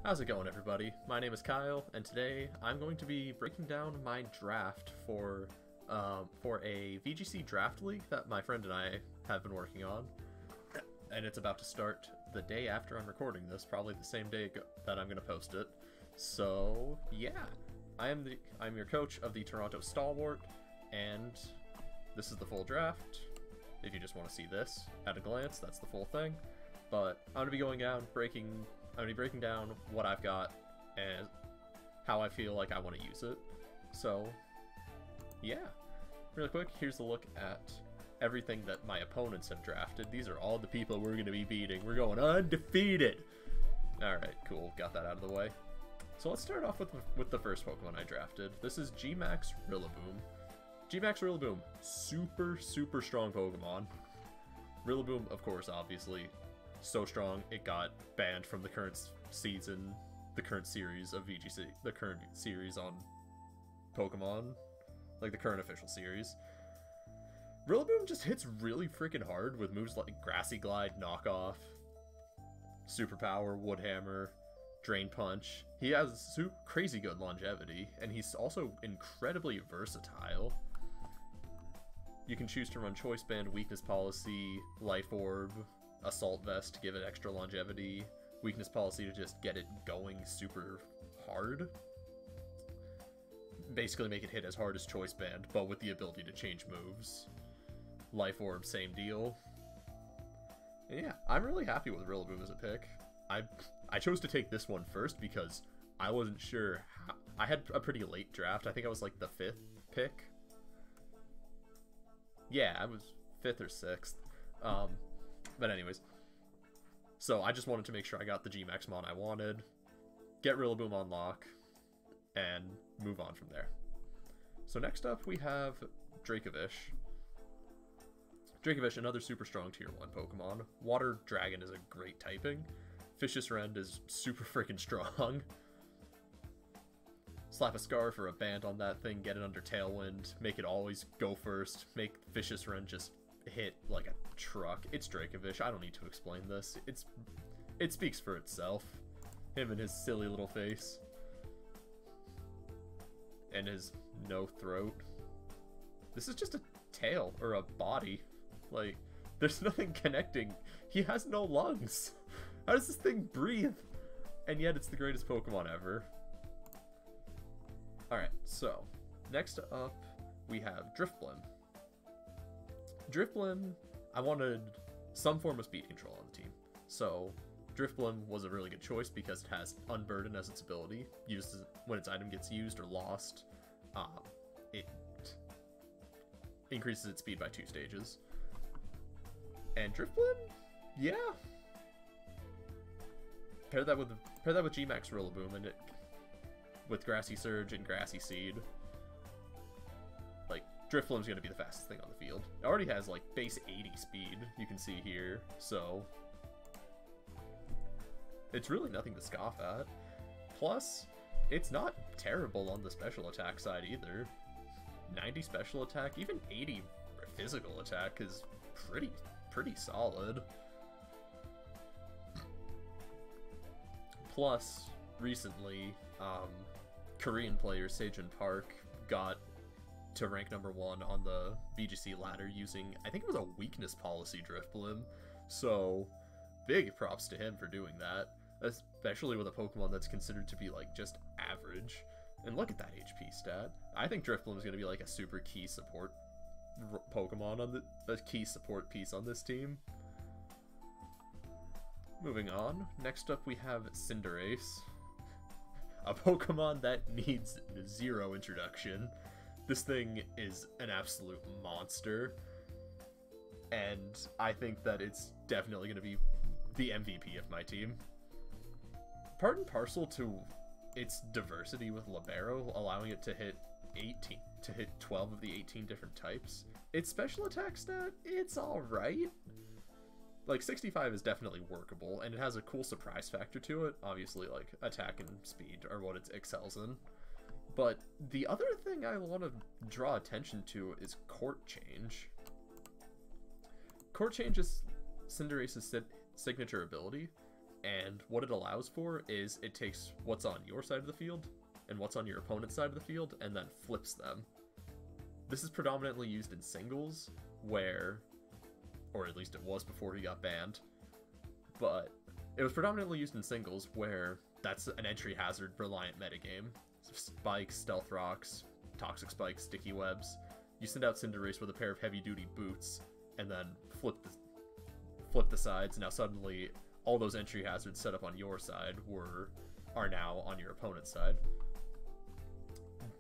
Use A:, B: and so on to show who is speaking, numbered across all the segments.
A: How's it going, everybody? My name is Kyle, and today I'm going to be breaking down my draft for a VGC draft league that my friend and I have been working on, and it's about to start the day after I'm recording this, probably the same day that I'm going to post it. So yeah, I'm your coach of the Toronto Stalwart, and this is the full draft. If you just want to see this at a glance, that's the full thing. But I'm going to be going down, breaking down what I've got and how I feel like I want to use it. So, yeah. Really quick, here's a look at everything that my opponents have drafted. These are all the people we're going to be beating. We're going undefeated! Alright, cool. Got that out of the way. So let's start off with the first Pokemon I drafted. This is G-Max Rillaboom. G-Max Rillaboom, super strong Pokemon. Rillaboom, of course, obviously, so strong it got banned from the current season, the current series of VGC, the current series on Pokemon, like the current official series. Rillaboom just hits really freaking hard with moves like Grassy Glide, Knockoff, Superpower, Wood Hammer, Drain Punch. He has crazy good longevity, and he's also incredibly versatile. You can choose to run Choice Band, Weakness Policy, Life Orb, Assault Vest to give it extra longevity, Weakness Policy to just get it going super hard. Basically make it hit as hard as Choice Band, but with the ability to change moves. Life Orb, same deal. And yeah, I'm really happy with Rillaboom as a pick. I chose to take this one first because I wasn't sure how... I had a pretty late draft. I think I was like the 5th pick. Yeah, I was 5th or 6th. But anyways, so I just wanted to make sure I got the G-Max Mon I wanted, get Rillaboom on lock, and move on from there. So next up we have Dracovish. Dracovish, another super strong tier 1 Pokemon. Water Dragon is a great typing. Vicious Rend is super freaking strong. Slap a Scarf or a Band on that thing, get it under Tailwind, make it always go first, make Vicious Rend just hit like a truck. It's Dracovish. I don't need to explain this. It speaks for itself. Him and his silly little face. And his no throat. This is just a tail or a body. Like, there's nothing connecting. He has no lungs. How does this thing breathe? And yet it's the greatest Pokemon ever. Alright, so next up we have Drifblim. Drifblim, I wanted some form of speed control on the team. So Drifblim was a really good choice because it has Unburden as its ability. When its item gets used or lost, it increases its speed by 2 stages. And Drifblim, yeah. Pair that with G-Max Rillaboom and it with Grassy Surge and Grassy Seed. Like, Drifblim's gonna be the fastest thing on the field. It already has like base 80 speed, you can see here, so it's really nothing to scoff at. Plus, it's not terrible on the special attack side either. 90 special attack, even 80 physical attack is pretty solid. Plus, recently, Korean player Sejun Park got to rank #1 on the VGC ladder using, I think it was a weakness policy Drifblim, so big props to him for doing that, especially with a Pokemon that's considered to be like just average. And look at that HP stat. I think Drifblim is going to be like a super key support Pokemon on a key support piece on this team. Moving on, next up we have Cinderace, a Pokemon that needs 0 introduction. This thing is an absolute monster, and I think that it's definitely going to be the MVP of my team. Part and parcel to its diversity with Libero, allowing it to hit 12 of the 18 different types. Its special attack stat, it's alright. Like, 65 is definitely workable, and it has a cool surprise factor to it. Obviously, like, attack and speed are what it excels in. But the other thing I want to draw attention to is Court Change. Court Change is Cinderace's signature ability, And what it allows for is it takes what's on your side of the field and what's on your opponent's side of the field and then flips them. This is predominantly used in singles where, or at least it was before he got banned, but it was predominantly used in singles where that's an entry hazard reliant metagame. Spikes, stealth rocks, toxic spikes, sticky webs. You send out Cinderace with a pair of heavy duty boots and then flip the sides. Now suddenly all those entry hazards set up on your side are now on your opponent's side.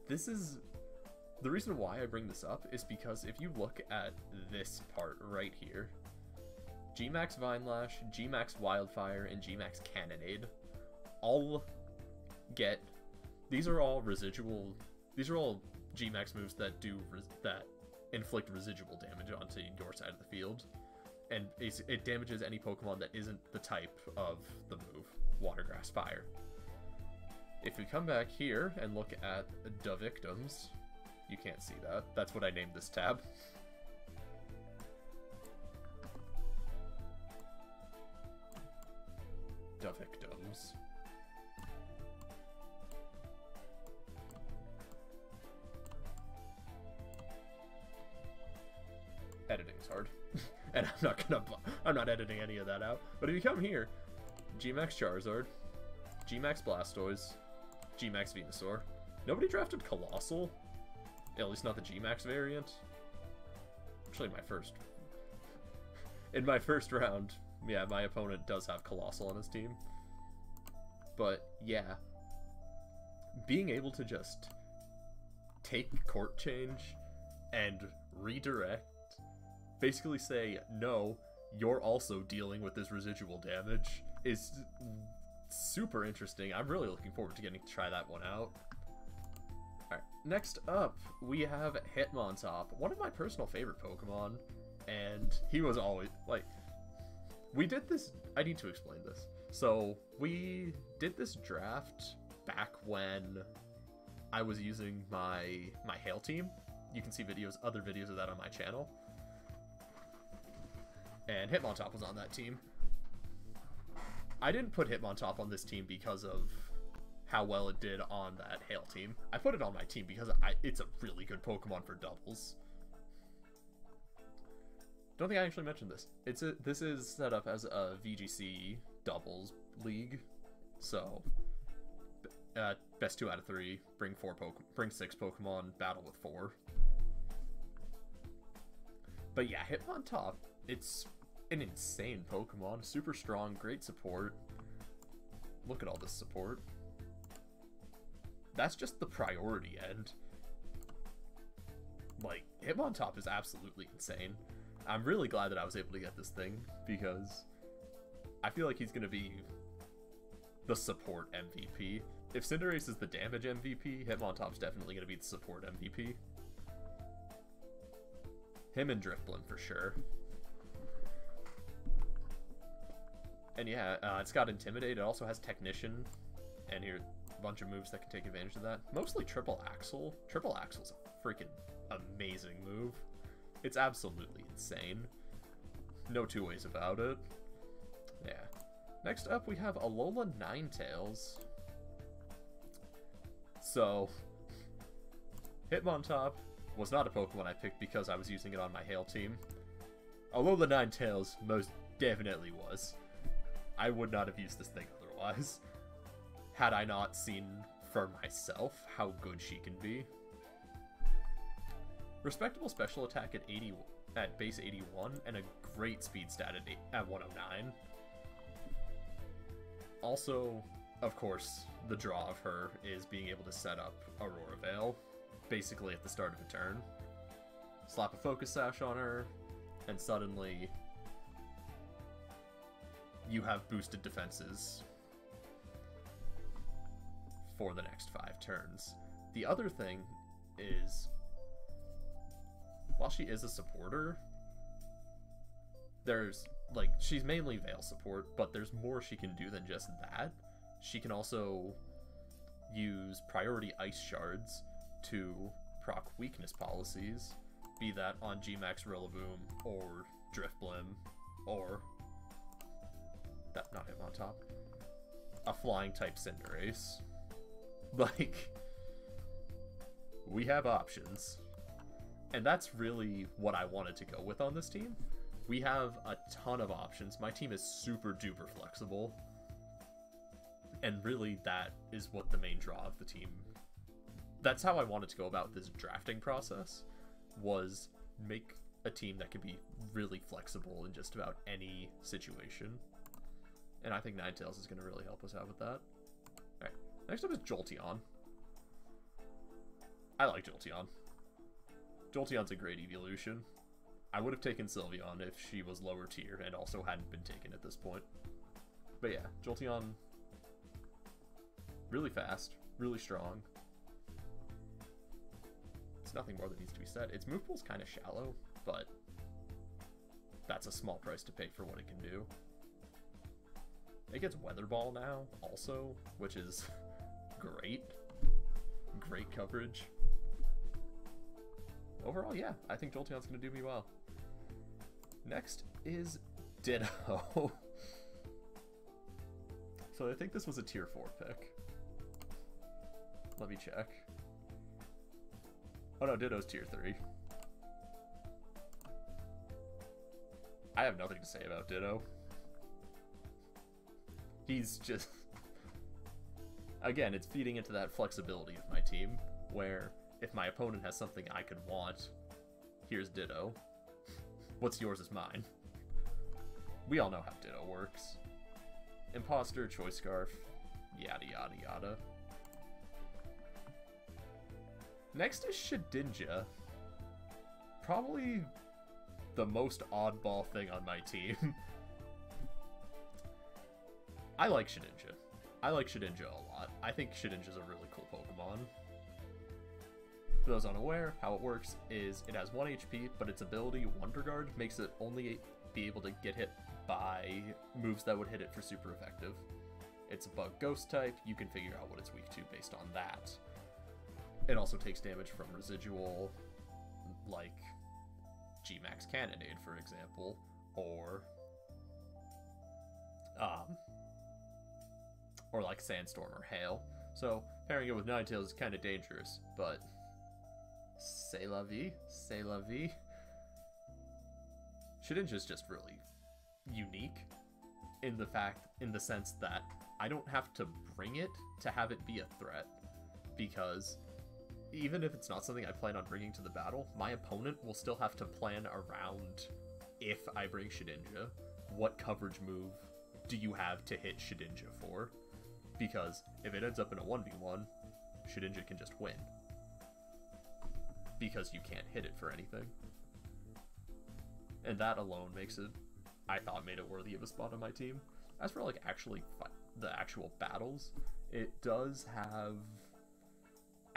A: This is the reason why I bring this up is because if you look at this part right here, Gmax Vinelash, Gmax Wildfire, and Gmax Cannonade all get, these are all Gmax moves that inflict residual damage onto your side of the field. And it damages any Pokemon that isn't the type of the move, Water, Grass, Fire. If we come back here and look at the victims, you can't see that. That's what I named this tab. The victims. Editing is hard. And I'm not editing any of that out. But if you come here, Gmax Charizard, Gmax Blastoise, Gmax Venusaur. Nobody drafted Colossal. At least not the Gmax variant. Actually, in my first round, yeah, my opponent does have Colossal on his team. But yeah, being able to just take court change and redirect, basically say, no, you're also dealing with this residual damage, is super interesting. I'm really looking forward to getting to try that one out. Alright, next up, we have Hitmontop, one of my personal favorite Pokemon, and he was always, like, we did this, I need to explain this. So, we did this draft back when I was using my Hail team. You can see other videos of that on my channel. And Hitmontop was on that team. I didn't put Hitmontop on this team because of how well it did on that Hail team. I put it on my team because it's a really good Pokemon for doubles. Don't think I actually mentioned this. This is set up as a VGC doubles league. So, best 2 out of 3, bring 6 Pokemon, battle with 4. But yeah, Hitmontop, it's an insane Pokemon. Super strong, great support. Look at all this support. That's just the priority end. Like, Hitmontop is absolutely insane. I'm really glad that I was able to get this thing, because I feel like he's going to be the support MVP. If Cinderace is the damage MVP, Hitmontop's definitely going to be the support MVP. Him and Drifblim for sure. And yeah, it's got Intimidate. It also has Technician. And here, a bunch of moves that can take advantage of that. Mostly Triple Axle. Triple Axle's a freaking amazing move. It's absolutely insane. No two ways about it. Yeah. Next up, we have Alola Ninetales. So, Hitmontop was not a Pokemon I picked because I was using it on my Hail team. Alola Ninetales most definitely was. I would not have used this thing otherwise, had I not seen for myself how good she can be. Respectable special attack at base 81, and a great speed stat at 109. Also, of course, the draw of her is being able to set up Aurora Veil, basically at the start of a turn. Slap a Focus Sash on her, and suddenly you have boosted defenses for the next 5 turns. The other thing is, while she is a supporter, there's, like, she's mainly Veil support, but there's more she can do than just that. She can also use priority Ice Shards to proc weakness policies, be that on Gmax Rillaboom, or Drifblim, or not Hitmontop, a flying type Cinderace. Like, we have options. And that's really what I wanted to go with on this team. We have a ton of options. My team is super duper flexible. And really that is what the main draw of the team. That's how I wanted to go about this drafting process, was make a team that could be really flexible in just about any situation. And I think Ninetales is going to really help us out with that. Alright, next up is Jolteon. I like Jolteon. Jolteon's a great evolution. I would have taken Sylveon if she was lower tier and also hadn't been taken at this point. But yeah, Jolteon, really fast, really strong. It's nothing more that needs to be said. Its move pool's kind of shallow, but that's a small price to pay for what it can do. It gets Weather Ball now, also, which is great. Great coverage. Overall, yeah, I think Jolteon's going to do me well. Next is Ditto. So I think this was a tier 4 pick. Let me check. Oh no, Ditto's tier 3. I have nothing to say about Ditto. He's just... Again, it's feeding into that flexibility of my team, where if my opponent has something I could want, here's Ditto. What's yours is mine. We all know how Ditto works. Imposter, Choice Scarf, yada yada yada. Next is Shedinja. Probably the most oddball thing on my team. I like Shedinja. I like Shedinja a lot. I think Shedinja's a really cool Pokemon. For those unaware, how it works is it has 1 HP, but its ability, Wonder Guard, makes it only be able to get hit by moves that would hit it for super effective. It's a Bug Ghost type, you can figure out what it's weak to based on that. It also takes damage from residual, like G-Max Cannonade, for example, or like Sandstorm or Hail. So pairing it with Ninetales is kind of dangerous, but c'est la vie, c'est la vie. Shedinja's just really unique in the sense that I don't have to bring it to have it be a threat, because even if it's not something I plan on bringing to the battle, my opponent will still have to plan around, if I bring Shedinja, what coverage move do you have to hit Shedinja for? Because if it ends up in a 1v1, Shedinja can just win, because you can't hit it for anything. And that alone makes it, I thought, made it worthy of a spot on my team. As for like the actual battles, it does have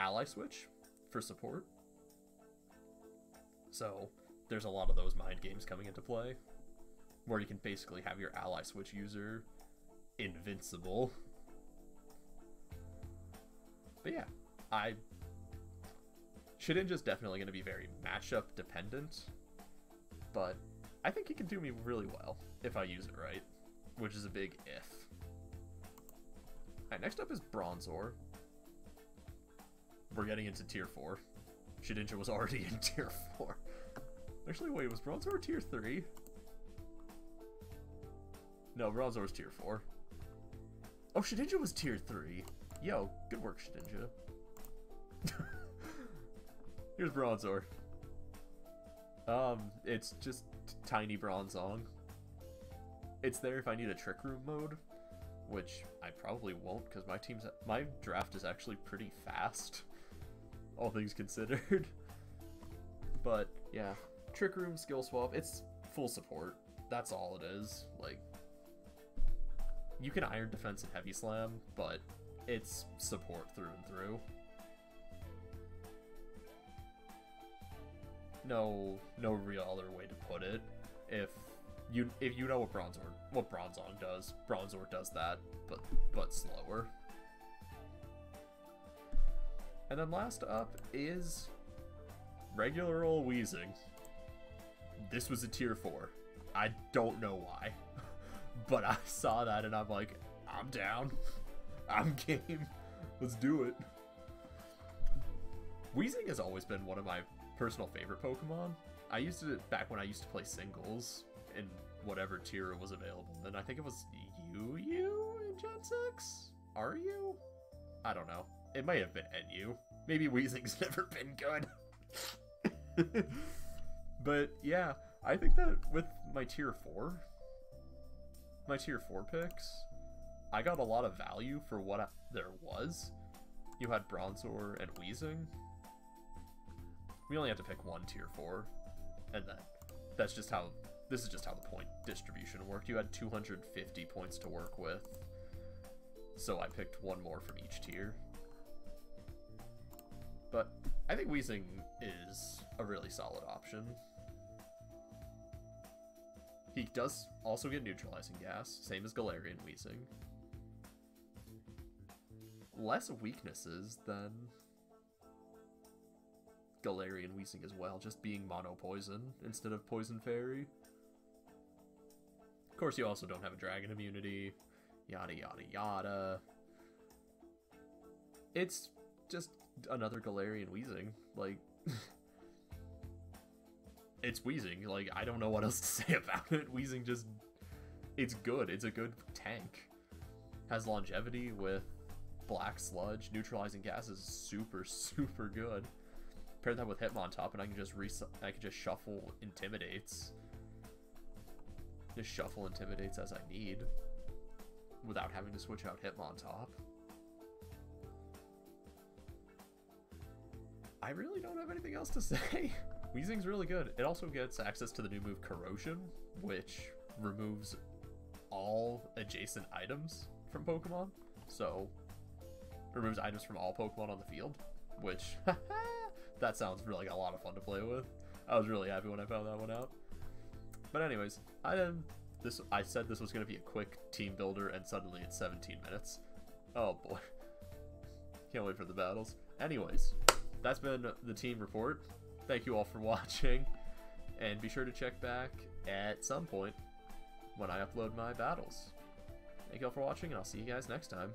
A: Ally Switch for support. So there's a lot of those mind games coming into play, where you can basically have your Ally Switch user invincible. But yeah, Shedinja's definitely going to be very matchup dependent, but I think he can do me really well if I use it right, which is a big if. Alright, next up is Bronzor. We're getting into tier 4. Shedinja was already in tier 4. Actually, wait, was Bronzor tier 3? No, Bronzor was tier 4. Oh, Shedinja was tier 3. Yo, good work, Shedinja. Here's Bronzor. It's just tiny Bronzong. It's there if I need a Trick Room mode, which I probably won't, because my draft is actually pretty fast, all things considered. But yeah, Trick Room, Skill Swap, it's full support. That's all it is. Like, you can Iron Defense and Heavy Slam, but it's support through and through. No real other way to put it. If you know what Bronzong does, Bronzor does that, but slower. And then last up is regular ol' Weezing. This was a tier 4. I don't know why, but I saw that and I'm like, I'm down. I'm game. Let's do it. Weezing has always been one of my personal favorite Pokemon. I used it back when I used to play singles in whatever tier was available. And I think it was UU in Gen 6? RU? I don't know. It might have been NU. Maybe Weezing's never been good. But yeah, I think that with my tier 4 picks, I got a lot of value for what there was. You had Bronzor and Weezing. We only had to pick one tier 4, and this is just how the point distribution worked. You had 250 points to work with, so I picked one more from each tier. But I think Weezing is a really solid option. He does also get neutralizing gas, same as Galarian Weezing. Less weaknesses than Galarian Weezing as well, just being mono poison instead of poison fairy. Of course, you also don't have a dragon immunity, yada yada yada. It's just another Galarian Weezing. Like, it's Weezing. Like, I don't know what else to say about it. Weezing just, it's good. It's a good tank. Has longevity with Black Sludge. Neutralizing gas is super, super good. Pair that with Hitmontop, and I can just shuffle Intimidates. Just shuffle Intimidates as I need, without having to switch out Hitmontop. I really don't have anything else to say. Weezing's really good. It also gets access to the new move Corrosion, which removes all adjacent items from Pokemon. So, removes items from all Pokemon on the field, which, that sounds really like a lot of fun to play with. I was really happy when I found that one out. But anyways, I said this was going to be a quick team builder, and suddenly it's 17 minutes. Oh boy. Can't wait for the battles. Anyways, that's been the team report. Thank you all for watching, and be sure to check back at some point when I upload my battles. Thank you all for watching, and I'll see you guys next time.